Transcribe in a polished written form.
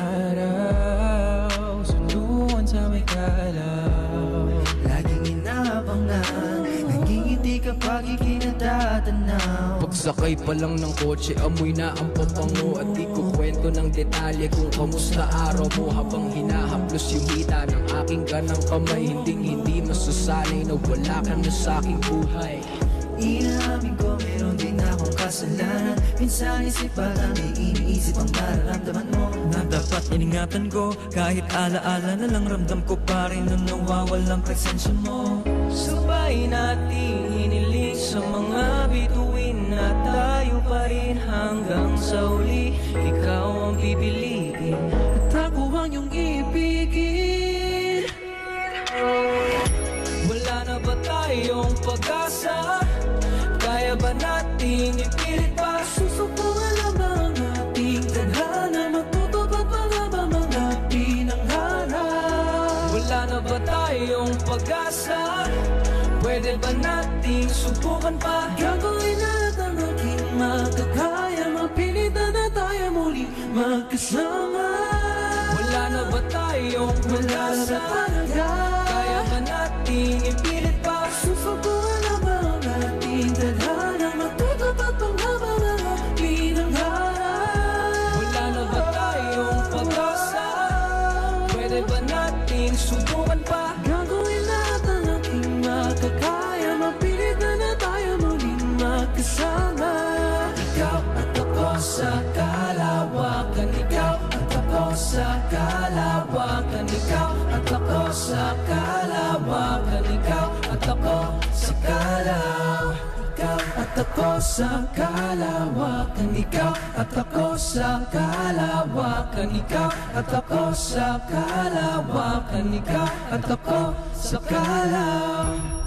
araw, sunduan sa may kalaw. Laging inaabangan, nangingiti kapag ikinatataw. Pagsakay pa lang ng kotse, amoy na ang papango. At ikukwento ng detalye kung kamusta araw mo, habang hinahaplos yung hita ng aking kanang kamay. Hindi masasanay na wala ka na sa aking buhay. Inaamin ko meron din akong kasalanan. Minsan isip at ang iniisip ang nararamdaman mo, na dapat iningatan ko. Kahit alaala na lang ramdam ko pa rin na nawawalang presensya mo. Sabay nating hiniling sa mga bituin na tayo pa rin hanggang sa uli. Ikaw ang pipiliin at ako ang iyong ibigin. Wala na ba tayong pag-asa? Kaya ba nating ipilit pa? Susubukan lamang ating tadhana, matutupad pa nga ba mga pinangarap? Wala na ba tayong pag-asa? Pwede ba nating subukan pa? Gagawin natin ang aking makakaya, mapilitan na tayo muli magkasama. Wala na ba tayong pag-asa? Kaya ba nating ipilit pa? Susubukan lamang ating tadhana, matutupad pa nga ba mga pinangarap? Wala na ba tayong pag-asa? Pwede ba nating subukan pa? Gagawin natin ang aking makakaya, mapilitan na tayo muling magkasama. Ikaw at ako sa kalawakan, ikaw at ako sa kalawakan, ikaw at ako sa kalawakan, ikaw at ako sa kalaw. Ikaw at ako sa kalawakan, ikaw at ako sa kalawakan, ikaw at ako sa kalawakan, ikaw at ako sa kalaw.